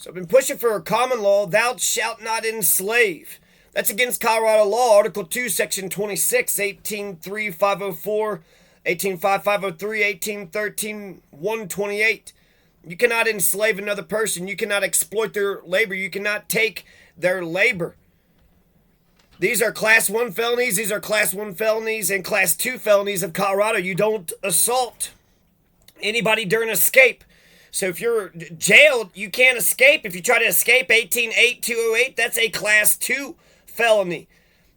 So I've been pushing for a common law, thou shalt not enslave. That's against Colorado law, Article 2, Section 26, 183,504, 18,503, 1813, 128. You cannot enslave another person. You cannot exploit their labor. You cannot take their labor. These are Class 1 felonies. These are Class 1 felonies and Class 2 felonies of Colorado. You don't assault anybody during escape. So if you're jailed, you can't escape. If you try to escape, 18.8.208, that's a Class 2 felony.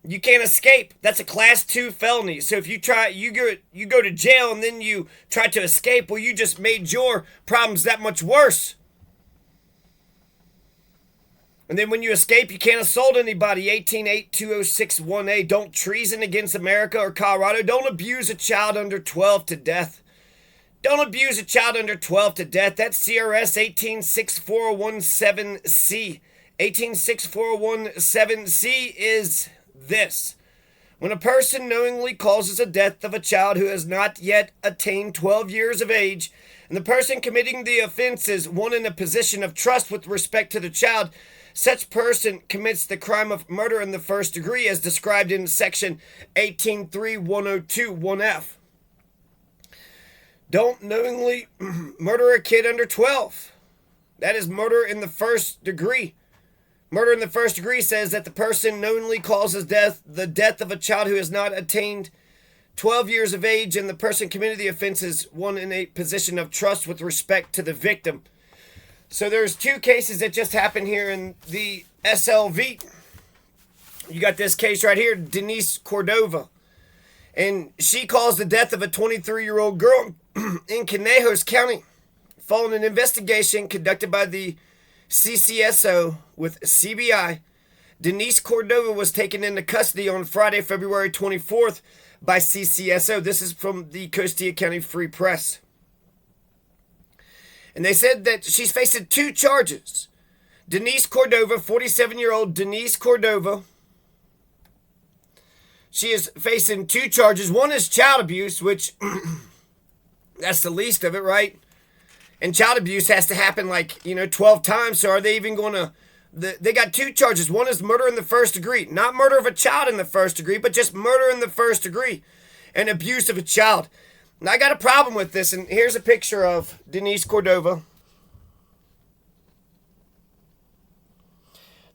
You can't escape. That's a Class 2 felony. So if you go to jail and then you try to escape, well, you just made your problems that much worse. And then when you escape, you can't assault anybody. 18.8.206.1a. Don't treason against America or Colorado. Don't abuse a child under 12 to death. Don't abuse a child under 12 to death. That's CRS 18.64017C. 18.64017C is this. When a person knowingly causes the death of a child who has not yet attained 12 years of age, and the person committing the offense is one in a position of trust with respect to the child, such person commits the crime of murder in the first degree as described in section 18.3.102.1f. Don't knowingly murder a kid under 12. That is murder in the first degree. Murder in the first degree says that the person knowingly causes the death of a child who has not attained 12 years of age, and the person committing the offense is one in a position of trust with respect to the victim. So there's two cases that just happened here in the SLV. You got this case right here, Denise Cordova. And she caused the death of a 23-year-old girl in Conejos County following an investigation conducted by the CCSO with CBI. Denise Cordova was taken into custody on Friday, February 24th by CCSO. This is from the Costilla County Free Press. And they said that she's facing two charges. Denise Cordova, 47-year-old Denise Cordova, she is facing two charges. One is child abuse, which that's the least of it, right? And child abuse has to happen 12 times. So are they even going to... They got two charges. One is murder in the first degree. Not murder of a child in the first degree, but just murder in the first degree. And abuse of a child. Now, I got a problem with this. And here's a picture of Denise Cordova.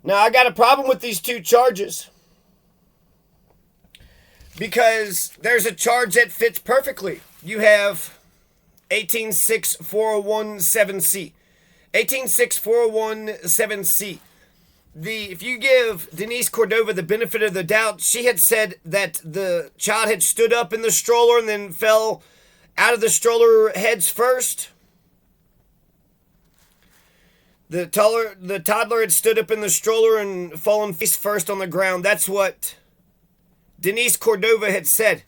Now, I got a problem with these two charges. Because there's a charge that fits perfectly. You have 18.64017C. 18.64017C. If you give Denise Cordova the benefit of the doubt, she had said that the child had stood up in the stroller and then fell out of the stroller heads first. The toddler had stood up in the stroller and fallen face first on the ground. That's what Denise Cordova had said.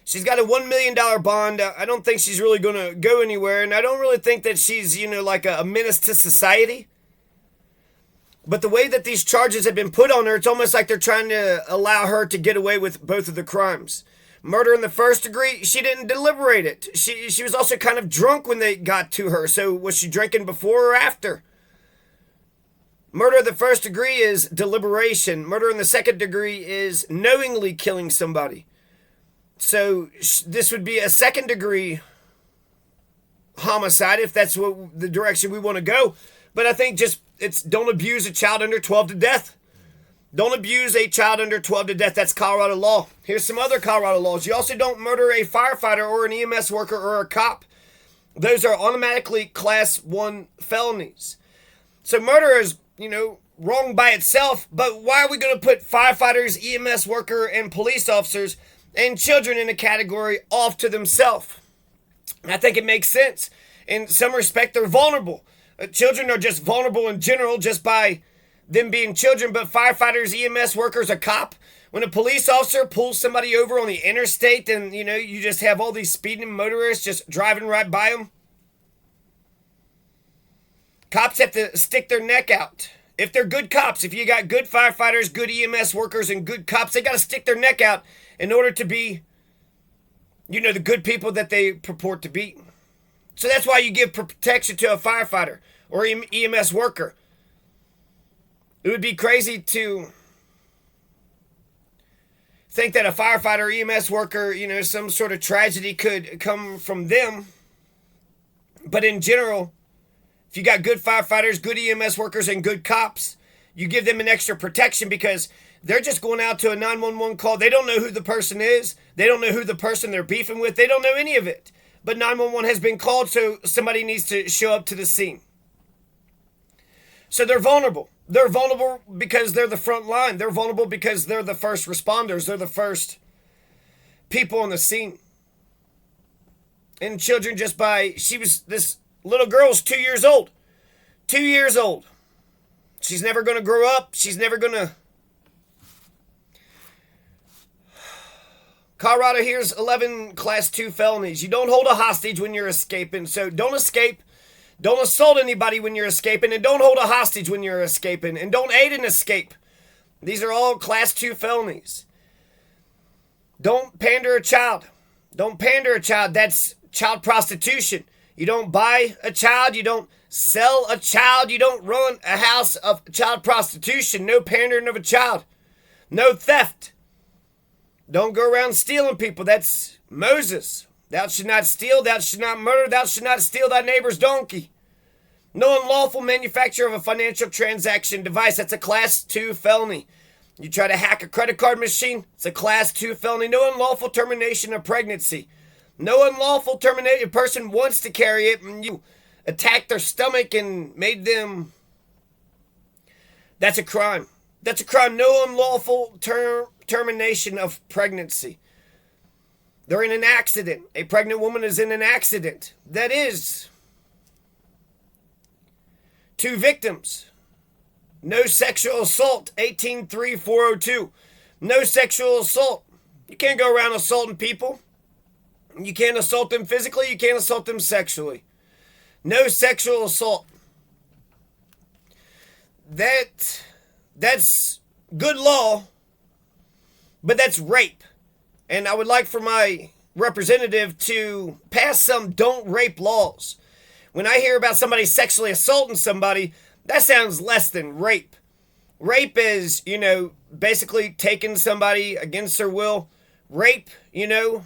She's got a $1 million bond. I don't think she's really going to go anywhere. And I don't really think that she's, like a menace to society. But the way that these charges have been put on her, it's almost like they're trying to allow her to get away with both of the crimes. Murder in the first degree, she didn't deliberate it. She was also kind of drunk when they got to her. So was she drinking before or after? Murder in the first degree is deliberation. Murder in the second degree is knowingly killing somebody. So this would be a second degree homicide if that's what the direction we want to go. But I think it's don't abuse a child under 12 to death. Don't abuse a child under 12 to death. That's Colorado law. Here's some other Colorado laws. You also don't murder a firefighter or an EMS worker or a cop. Those are automatically Class 1 felonies. So murder is, wrong by itself, but why are we going to put firefighters, EMS worker, and police officers and children in a category off to themselves? I think it makes sense. In some respect, they're vulnerable. Children are just vulnerable in general just by them being children, but firefighters, EMS workers, a cop, when a police officer pulls somebody over on the interstate and, you just have all these speeding motorists just driving right by them. Cops have to stick their neck out. If they're good cops, if you got good firefighters, good EMS workers, and good cops, they got to stick their neck out in order to be, the good people that they purport to be. So that's why you give protection to a firefighter or EMS worker. It would be crazy to think that a firefighter, EMS worker, some sort of tragedy could come from them. But in general, if you got good firefighters, good EMS workers, and good cops, you give them an extra protection because they're just going out to a 911 call. They don't know who the person is. They don't know who the person they're beefing with. They don't know any of it. But 911 has been called, so somebody needs to show up to the scene. So they're vulnerable. They're vulnerable because they're the front line. They're vulnerable because they're the first responders. They're the first people on the scene. And children this little girl's 2 years old. 2 years old. She's never going to grow up. She's never going to... Colorado, here's 11 Class 2 felonies. You don't hold a hostage when you're escaping, so don't escape. Don't assault anybody when you're escaping, and don't hold a hostage when you're escaping, and don't aid an escape. These are all Class 2 felonies. Don't pander a child. Don't pander a child. That's child prostitution. You don't buy a child. You don't sell a child. You don't run a house of child prostitution. No pandering of a child. No theft. Don't go around stealing people. That's Moses. Thou shalt not steal, thou shalt not murder, thou shalt not steal thy neighbor's donkey. No unlawful manufacture of a financial transaction device. That's a Class 2 felony. You try to hack a credit card machine. It's a Class 2 felony. No unlawful termination of pregnancy. No unlawful termination. A person wants to carry it and you attacked their stomach and made them... That's a crime. That's a crime. No unlawful termination of pregnancy. They're in an accident. A pregnant woman is in an accident. That is 2 victims. No sexual assault. 18-3-402. No sexual assault. You can't go around assaulting people. You can't assault them physically. You can't assault them sexually. No sexual assault. That's good law, but that's rape. And I would like for my representative to pass some don't rape laws. When I hear about somebody sexually assaulting somebody, that sounds less than rape. Rape is, basically taking somebody against their will. Rape, I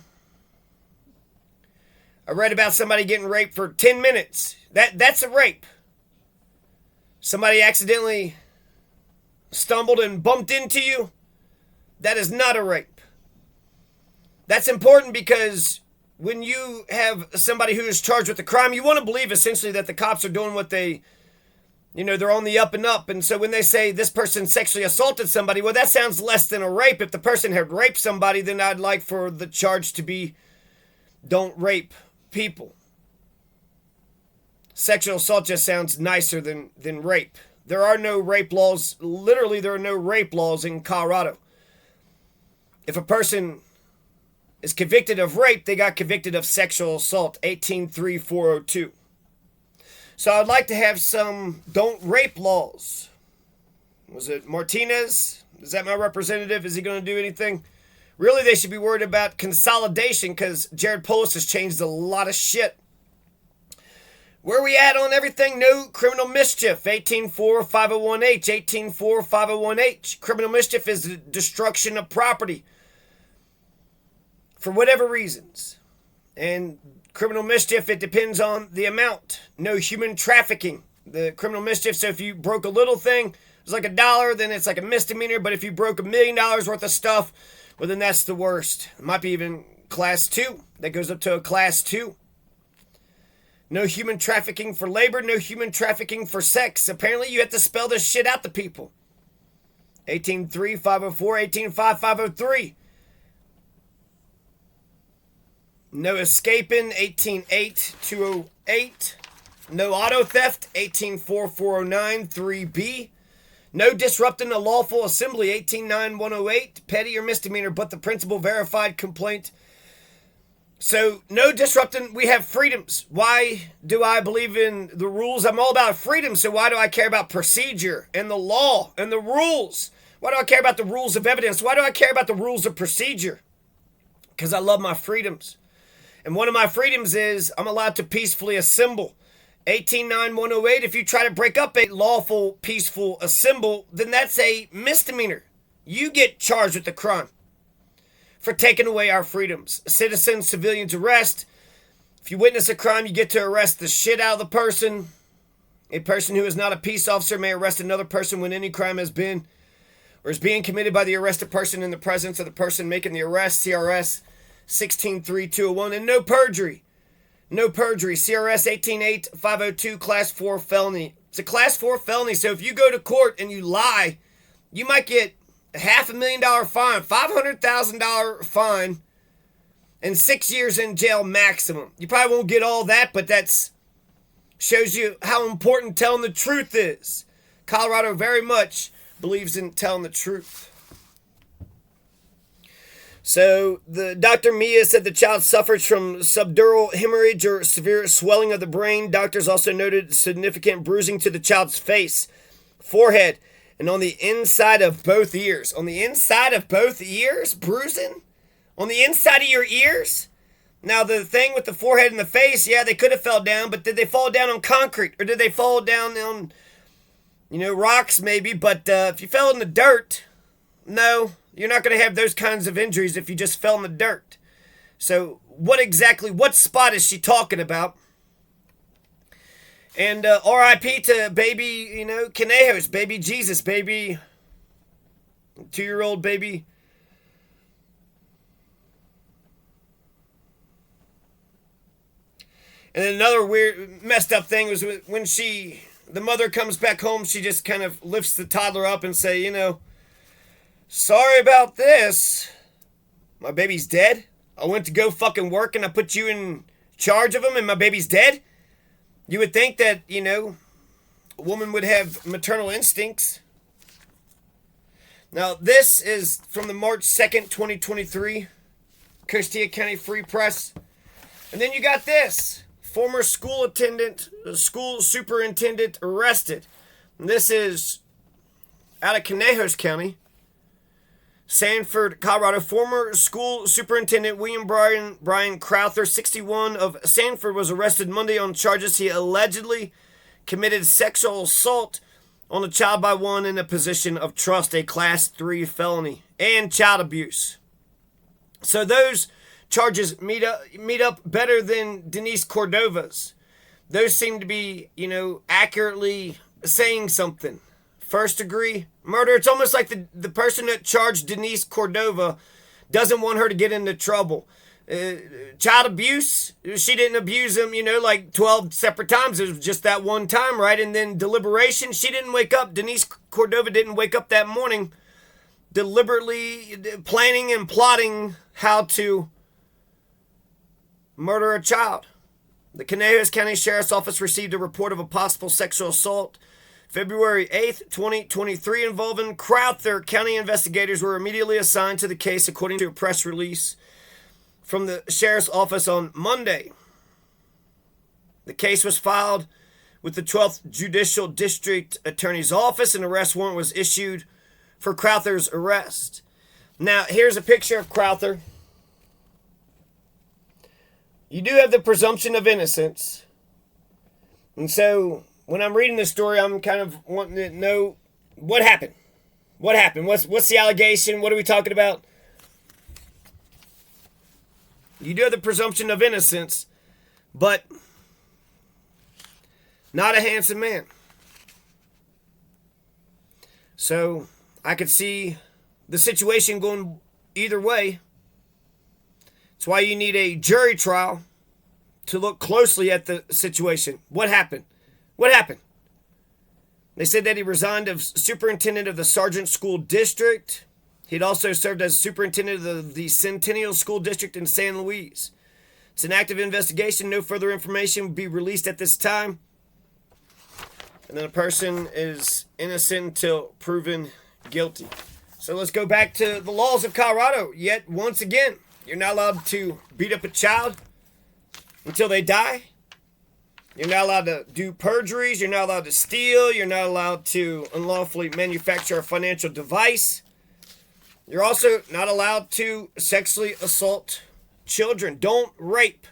read about somebody getting raped for 10 minutes. That's a rape. Somebody accidentally stumbled and bumped into you. That is not a rape. That's important because when you have somebody who is charged with a crime, you want to believe essentially that the cops are doing what they're on the up and up. And so when they say this person sexually assaulted somebody, well, that sounds less than a rape. If the person had raped somebody, then I'd like for the charge to be don't rape people. Sexual assault just sounds nicer than rape. There are no rape laws. Literally, there are no rape laws in Colorado. If a person is convicted of rape, they got convicted of sexual assault. 18-3-402. So I'd like to have some don't rape laws. Was it Martinez? Is that my representative? Is he going to do anything? Really, they should be worried about consolidation because Jared Polis has changed a lot of shit. Where are we at on everything? No criminal mischief. 18-4-501H. 18-4-501H. Criminal mischief is the destruction of property for whatever reasons. And criminal mischief, it depends on the amount. No human trafficking. The criminal mischief, so if you broke a little thing, it's like $1, then it's like a misdemeanor. But if you broke $1 million worth of stuff, well, then that's the worst. It might be even Class 2. That goes up to a Class 2. No human trafficking for labor. No human trafficking for sex. Apparently, you have to spell this shit out to people. 18-3-504. 18-5-503. No escaping. 18-8-208. No auto theft. 18-4-409. 3B. No disrupting a lawful assembly. 18-9-108. Petty or misdemeanor, but the principal verified complaint. So, no disrupting. We have freedoms. Why do I believe in the rules? I'm all about freedom, so why do I care about procedure and the law and the rules? Why do I care about the rules of evidence? Why do I care about the rules of procedure? Because I love my freedoms. And one of my freedoms is I'm allowed to peacefully assemble. 189-108, if you try to break up a lawful, peaceful assembly, then that's a misdemeanor. You get charged with the crime for taking away our freedoms. Citizens, civilians arrest. If you witness a crime, you get to arrest the shit out of the person. A person who is not a peace officer may arrest another person when any crime has been or is being committed by the arrested person in the presence of the person making the arrest. CRS 163201. And no perjury. No perjury. CRS 188-502, Class 4 felony. It's a Class 4 felony, so if you go to court and you lie, you might get a $500,000 fine, $500,000 fine, and 6 years in jail maximum. You probably won't get all that, but that's shows you how important telling the truth is. Colorado very much believes in telling the truth. So, the Dr. Mia said the child suffers from subdural hemorrhage or severe swelling of the brain. Doctors also noted significant bruising to the child's face, forehead, and on the inside of both ears. On the inside of both ears? Bruising? On the inside of your ears? Now, the thing with the forehead and the face, yeah, they could have fell down, but did they fall down on concrete? Or did they fall down on, rocks maybe? But if you fell in the dirt, no, you're not going to have those kinds of injuries if you just fell in the dirt. So, what spot is she talking about? And RIP to baby, Canejos, baby Jesus, baby 2-year-old baby. And then another weird, messed up thing was when the mother comes back home, she just kind of lifts the toddler up and say, sorry about this. My baby's dead. I went to go fucking work and I put you in charge of him and my baby's dead. You would think that, a woman would have maternal instincts. Now, this is from the March 2nd, 2023, Costilla County Free Press. And then you got this. Former school superintendent arrested. And this is out of Conejos County. Sanford, Colorado. Former school superintendent William Brian Crowther, 61, of Sanford, was arrested Monday on charges he allegedly committed sexual assault on a child by one in a position of trust, a Class 3 felony, and child abuse. So those charges meet up better than Denise Cordova's. Those seem to be, accurately saying something. First degree murder. It's almost like the person that charged Denise Cordova doesn't want her to get into trouble. Child abuse, she didn't abuse him, like 12 separate times. It was just that one time, right? And then deliberation, she didn't wake up. Denise Cordova didn't wake up that morning deliberately planning and plotting how to murder a child. The Conejos County Sheriff's Office received a report of a possible sexual assault February 8th, 2023, involving Crowther. County investigators were immediately assigned to the case, according to a press release from the Sheriff's Office on Monday. The case was filed with the 12th Judicial District Attorney's Office. An arrest warrant was issued for Crowther's arrest. Now, here's a picture of Crowther. You do have the presumption of innocence. And so, when I'm reading this story, I'm kind of wanting to know what happened. What happened? What's the allegation? What are we talking about? You do have the presumption of innocence, but not a handsome man. So I could see the situation going either way. That's why you need a jury trial to look closely at the situation. What happened? What happened? They said that he resigned as superintendent of the Sargent School District. He'd also served as superintendent of the Centennial School District in San Luis. It's an active investigation. No further information will be released at this time. And then a person is innocent until proven guilty. So let's go back to the laws of Colorado. Yet, once again, you're not allowed to beat up a child until they die. You're not allowed to do perjuries. You're not allowed to steal. You're not allowed to unlawfully manufacture a financial device. You're also not allowed to sexually assault children. Don't rape.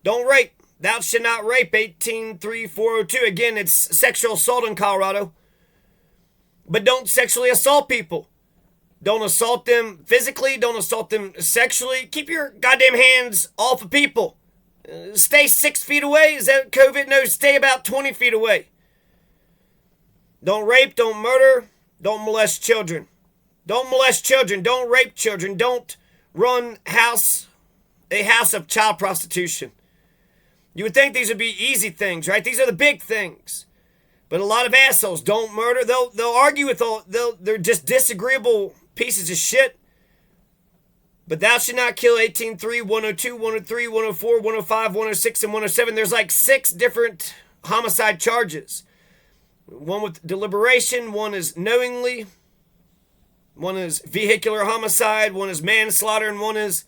Don't rape. Thou shalt not rape, 18.3.402. Again, it's sexual assault in Colorado. But don't sexually assault people. Don't assault them physically. Don't assault them sexually. Keep your goddamn hands off of people. Stay 6 feet away. Is that COVID? No, stay about 20 feet away. Don't rape. Don't murder. Don't molest children. Don't molest children. Don't rape children. Don't run a house of child prostitution. You would think these would be easy things, right? These are the big things. But a lot of assholes don't murder. They'll argue with they're just disagreeable pieces of shit. But thou shalt not kill, 18.3, 102, 103, 104, 105, 106, and 107. There's like 6 different homicide charges. One with deliberation, one is knowingly, one is vehicular homicide, one is manslaughter, and one is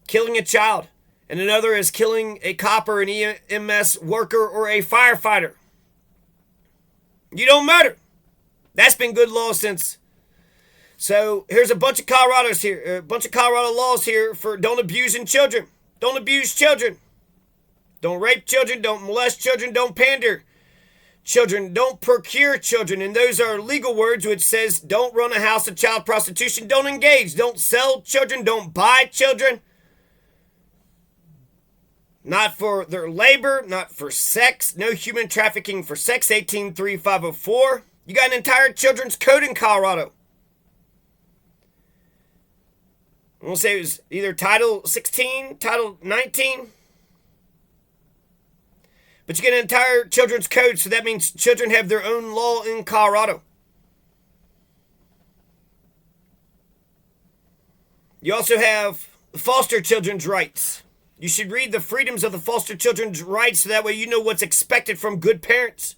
killing a child. And another is killing a cop or an EMS worker or a firefighter. You don't murder. That's been good law since. So here's a bunch of Colorado laws here for don't abuse children. Don't abuse children. Don't rape children. Don't molest children. Don't pander children. Don't procure children. And those are legal words which says don't run a house of child prostitution. Don't engage. Don't sell children. Don't buy children. Not for their labor, not for sex. No human trafficking for sex, 18.3.504. You got an entire children's code in Colorado. I'm going to say it was either Title 16, Title 19. But you get an entire children's code, so that means children have their own law in Colorado. You also have foster children's rights. You should read the freedoms of the foster children's rights so that way you know what's expected from good parents.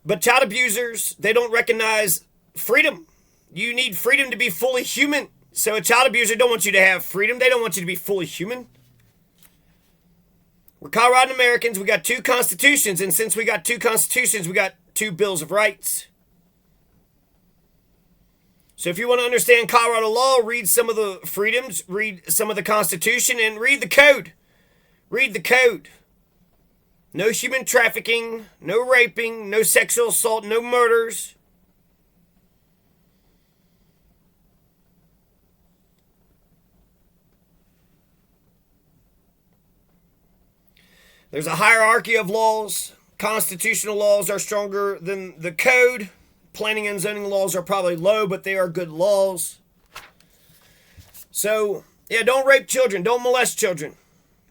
But child abusers, they don't recognize freedom. You need freedom to be fully human. So a child abuser don't want you to have freedom. They don't want you to be fully human. We're Coloradan Americans. We got 2 constitutions. And since we got 2 constitutions, we got 2 bills of rights. So if you want to understand Colorado law, read some of the freedoms, read some of the Constitution, and read the code. Read the code. No human trafficking, no raping, no sexual assault, no murders. There's a hierarchy of laws. Constitutional laws are stronger than the code. Planning and zoning laws are probably low, but they are good laws. So, yeah, don't rape children. Don't molest children.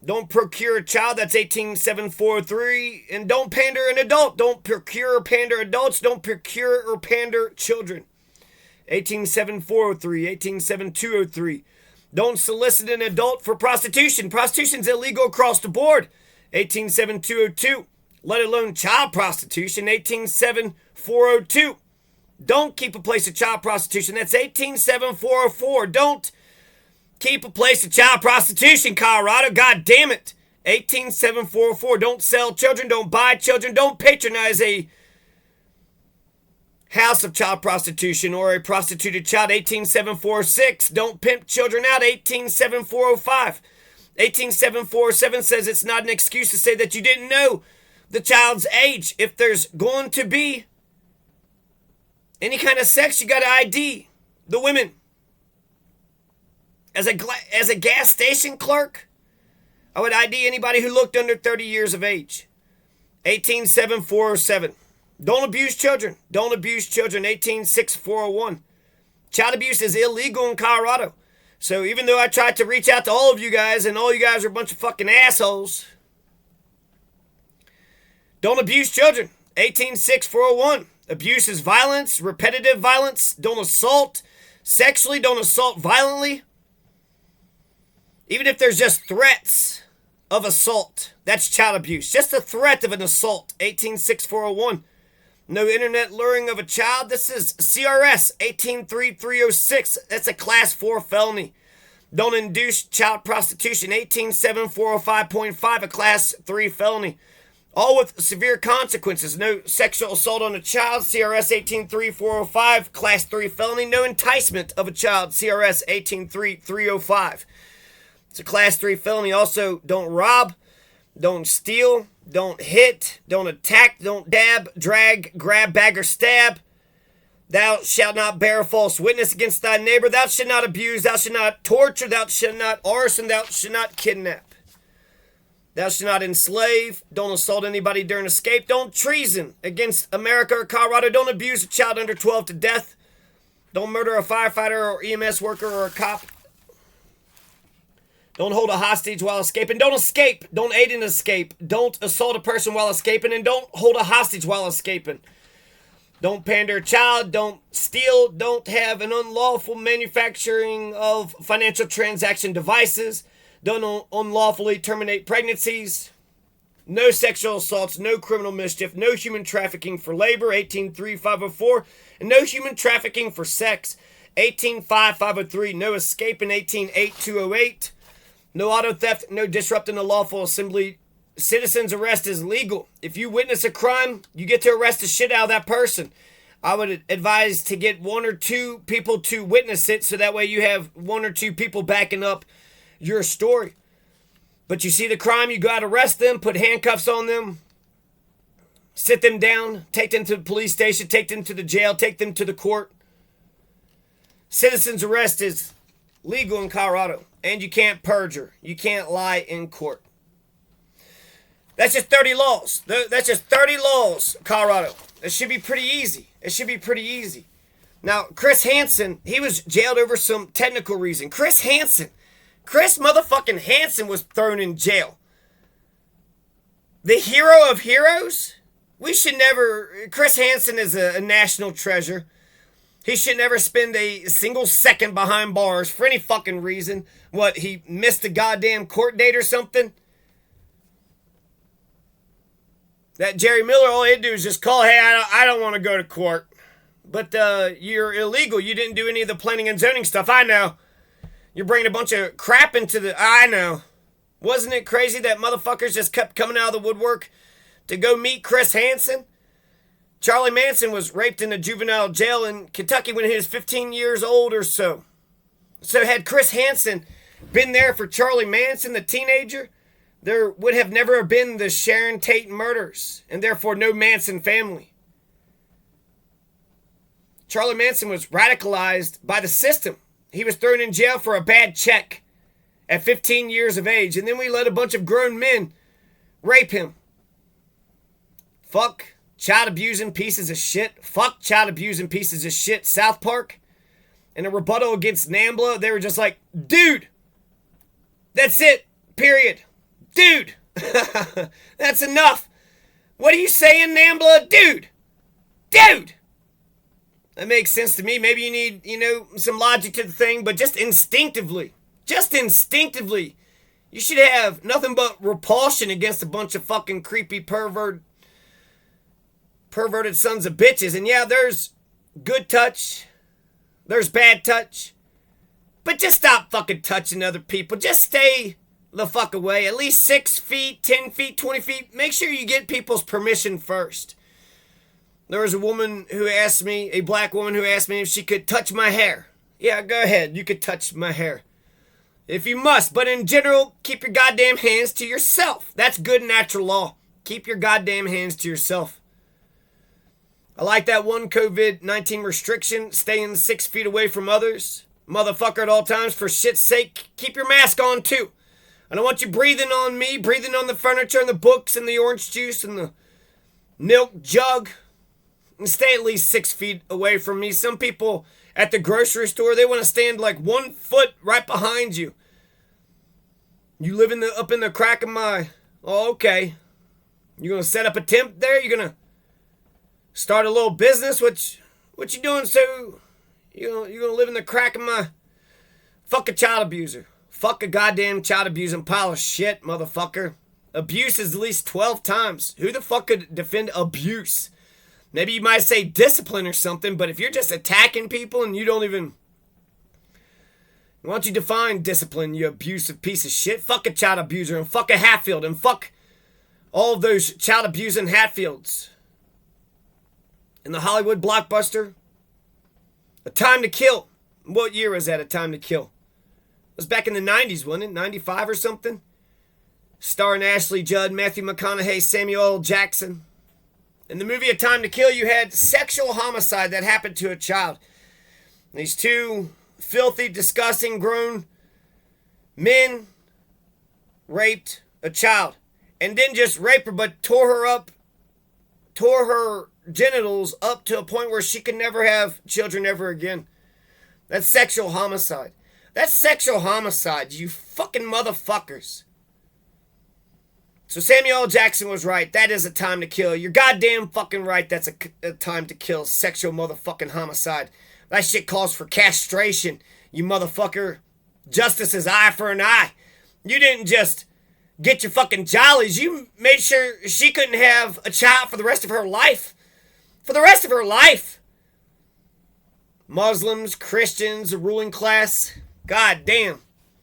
Don't procure a child. That's 18.7.403. And don't pander an adult. Don't procure or pander adults. Don't procure or pander children. 18.7.403. 18.7.203. Don't solicit an adult for prostitution. Prostitution's illegal across the board. 18.7.202. Let alone child prostitution. 18.7.402. Don't keep a place of child prostitution. That's 18.7.404. Don't keep a place of child prostitution, Colorado. God damn it. 18.7.404. Don't sell children. Don't buy children. Don't patronize a house of child prostitution or a prostituted child. 18.7.406. Don't pimp children out. 18.7.405. 18.7.407 says it's not an excuse to say that you didn't know the child's age. If there's going to be any kind of sex, you got to ID the women. As a gas station clerk, I would ID anybody who looked under 30 years of age. 18.7.407. Don't abuse children. Don't abuse children. 18.6.401. Child abuse is illegal in Colorado. So even though I tried to reach out to all of you guys and all you guys are a bunch of fucking assholes, don't abuse children. 18.6.401. Abuse is violence, repetitive violence. Don't assault sexually. Don't assault violently. Even if there's just threats of assault, that's child abuse. Just a threat of an assault. 18.6.401. No internet luring of a child. This is CRS 18.3.306. That's a class 4 felony. Don't induce child prostitution. 18.7.405.5, a class 3 felony. All with severe consequences. No sexual assault on a child. CRS 18.3.405, class 3 felony. No enticement of a child. CRS 18.3.305. It's a class 3 felony. Also, don't rob, don't steal, don't hit, don't attack, don't dab, drag, grab, bag, or stab. Thou shalt not bear false witness against thy neighbor. Thou shalt not abuse. Thou shalt not torture. Thou shalt not arson. Thou shalt not kidnap. Thou shalt not enslave. Don't assault anybody during escape. Don't treason against America or Colorado. Don't abuse a child under 12 to death. Don't murder a firefighter or EMS worker or a cop. Don't hold a hostage while escaping. Don't escape. Don't aid in escape. Don't assault a person while escaping. And don't hold a hostage while escaping. Don't pander a child. Don't steal. Don't have an unlawful manufacturing of financial transaction devices. Don't unlawfully terminate pregnancies. No sexual assaults. No criminal mischief. No human trafficking for labor. 18.3.504. And no human trafficking for sex. 18.5.503. No escaping. 18.8.208. No auto theft, no disrupting the lawful assembly. Citizen's arrest is legal. If you witness a crime, you get to arrest the shit out of that person. I would advise to get 1 or 2 people to witness it, so that way you have 1 or 2 people backing up your story. But you see the crime, you go out, arrest them, put handcuffs on them, sit them down, take them to the police station, take them to the jail, take them to the court. Citizen's arrest is legal in Colorado. And you can't perjure. You can't lie in court. That's just 30 laws. That's just 30 laws, Colorado. It should be pretty easy. It should be pretty easy. Now, Chris Hansen, he was jailed over some technical reason. Chris motherfucking Hansen was thrown in jail. The hero of heroes? Chris Hansen is a national treasure. He should never spend a single second behind bars for any fucking reason. What, he missed a goddamn court date or something? That Jerry Miller, all he'd do is just call, hey, I don't want to go to court. But you're illegal. You didn't do any of the planning and zoning stuff. I know. You're bringing a bunch of crap into the... I know. Wasn't it crazy that motherfuckers just kept coming out of the woodwork to go meet Chris Hansen? Charlie Manson was raped in a juvenile jail in Kentucky when he was 15 years old or so. So had Chris Hansen been there for Charlie Manson, the teenager, there would have never been the Sharon Tate murders, and therefore no Manson family. Charlie Manson was radicalized by the system. He was thrown in jail for a bad check at 15 years of age, and then we let a bunch of grown men rape him. Fuck child abusing pieces of shit. Fuck child abusing pieces of shit. South Park, in a rebuttal against NAMBLA, they were just like, dude, that's it, period. Dude, that's enough. What are you saying, NAMBLA? Dude. That makes sense to me. Maybe you need, some logic to the thing, but just instinctively, you should have nothing but repulsion against a bunch of fucking creepy perverted sons of bitches. And yeah, there's good touch, there's bad touch, but just stop fucking touching other people. Just stay the fuck away. At least 6 feet, 10 feet, 20 feet. Make sure you get people's permission first. There was a black woman who asked me if she could touch my hair. Yeah, go ahead. You could touch my hair if you must, but in general, keep your goddamn hands to yourself. That's good natural law. Keep your goddamn hands to yourself. I like that one COVID-19 restriction, staying 6 feet away from others. Motherfucker, at all times, for shit's sake, keep your mask on too. I don't want you breathing on me, breathing on the furniture and the books and the orange juice and the milk jug. And stay at least 6 feet away from me. Some people at the grocery store, they want to stand like 1 foot right behind you. You live up in the crack of my... Oh, okay. You gonna set up a tent there? You gonna start a little business? What you doing? So you gonna live in the crack of my... Fuck a child abuser. Fuck a goddamn child abusing pile of shit, motherfucker. Abuse is at least 12 times. Who the fuck could defend abuse? Maybe you might say discipline or something, but if you're just attacking people and you don't even... Why don't you define discipline, you abusive piece of shit? Fuck a child abuser and fuck a Hatfield and fuck all of those child abusing Hatfields. In the Hollywood blockbuster, A Time to Kill. What year was that, A Time to Kill? It was back in the 90s, wasn't it? 95 or something? Starring Ashley Judd, Matthew McConaughey, Samuel L. Jackson. In the movie A Time to Kill, you had sexual homicide that happened to a child. These two filthy, disgusting, grown men raped a child. And didn't just rape her, but tore her genitals up to a point where she could never have children ever again. That's sexual homicide. That's sexual homicide, you fucking motherfuckers. So Samuel L. Jackson was right. That is a time to kill. You're goddamn fucking right. That's a time to kill. Sexual motherfucking homicide. That shit calls for castration, you motherfucker. Justice is eye for an eye. You didn't just get your fucking jollies. You made sure she couldn't have a child for the rest of her life. For the rest of her life. Muslims, Christians, the ruling class. God damn.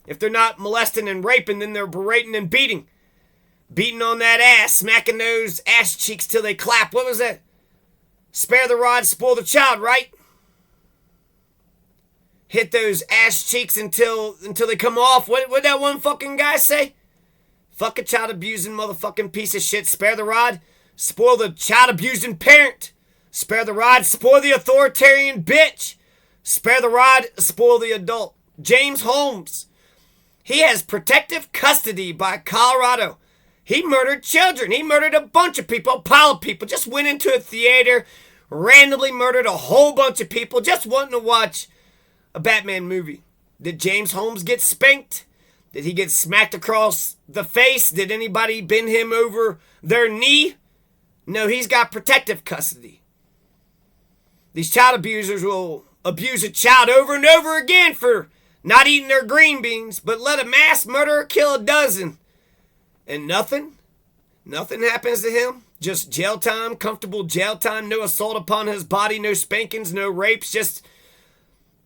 If they're not molesting and raping, then they're berating and beating. Beating on that ass, smacking those ass cheeks till they clap. What was that? Spare the rod, spoil the child, right? Hit those ass cheeks until they come off. What that one fucking guy say? Fuck a child abusing motherfucking piece of shit. Spare the rod, spoil the child abusing parent. Spare the rod, spoil the authoritarian bitch. Spare the rod, spoil the adult. James Holmes. He has protective custody by Colorado. He murdered children. He murdered a bunch of people, a pile of people. Just went into a theater, randomly murdered a whole bunch of people, just wanting to watch a Batman movie. Did James Holmes get spanked? Did he get smacked across the face? Did anybody bend him over their knee? No, he's got protective custody. These child abusers will abuse a child over and over again for not eating their green beans, but let a mass murderer kill a dozen. And nothing happens to him. Just jail time, comfortable jail time, no assault upon his body, no spankings, no rapes, just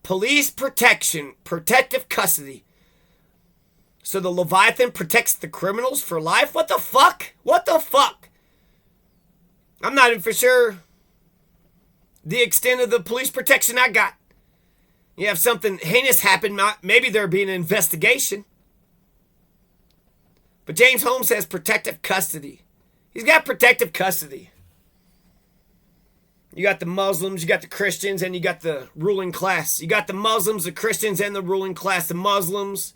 police protection, protective custody. So the Leviathan protects the criminals for life? What the fuck? What the fuck? I'm not even for sure the extent of the police protection I got. You have something heinous happen, maybe there'd be an investigation. But James Holmes has protective custody. He's got protective custody. You got the Muslims, you got the Christians, and you got the ruling class. You got the Muslims, the Christians, and the ruling class. The Muslims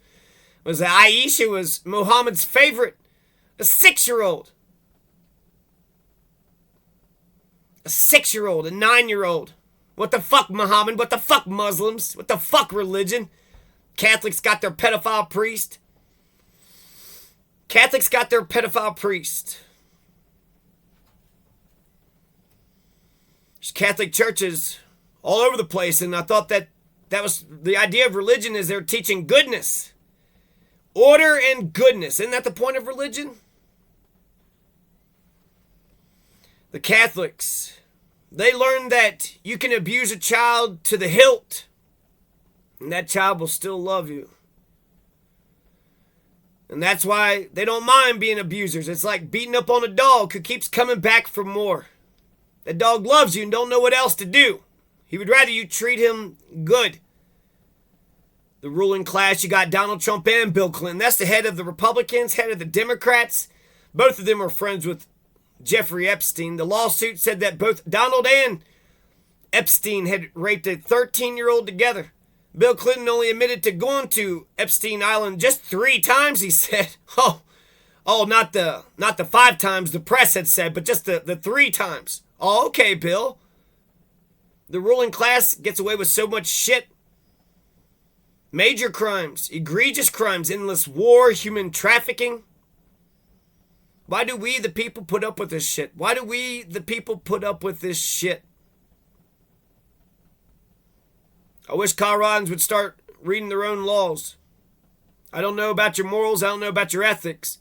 was Aisha was Muhammad's favorite. A 6-year-old. A 6-year-old, a 9-year-old. What the fuck, Muhammad? What the fuck, Muslims? What the fuck, religion? Catholics got their pedophile priest. Catholics got their pedophile priest. There's Catholic churches all over the place, and I thought that was the idea of religion, is they're teaching goodness. Order and goodness. Isn't that the point of religion? The Catholics, they learn that you can abuse a child to the hilt, and that child will still love you. And that's why they don't mind being abusers. It's like beating up on a dog who keeps coming back for more. That dog loves you and don't know what else to do. He would rather you treat him good. The ruling class, you got Donald Trump and Bill Clinton. That's the head of the Republicans, head of the Democrats. Both of them are friends with Jeffrey Epstein. The lawsuit said that both Donald and Epstein had raped a 13-year-old together. Bill Clinton only admitted to going to Epstein Island just 3 times, he said. Oh, not the 5 times the press had said, but just the 3 times. Oh, okay, Bill. The ruling class gets away with so much shit. Major crimes, egregious crimes, endless war, human trafficking. Why do we, the people, put up with this shit? Why do we, the people, put up with this shit? I wish Coloradans would start reading their own laws. I don't know about your morals. I don't know about your ethics.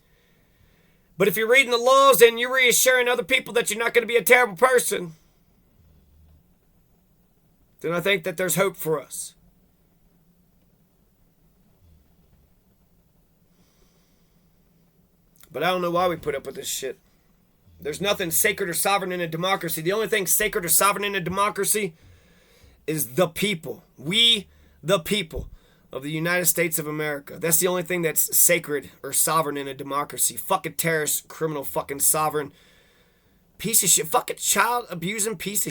But if you're reading the laws and you're reassuring other people that you're not going to be a terrible person, then I think that there's hope for us. But I don't know why we put up with this shit. There's nothing sacred or sovereign in a democracy. The only thing sacred or sovereign in a democracy is the people. We, the people. of the United States of America. That's the only thing that's sacred or sovereign in a democracy. Fucking terrorist, criminal, fucking sovereign piece of shit. Fucking child abusing piece of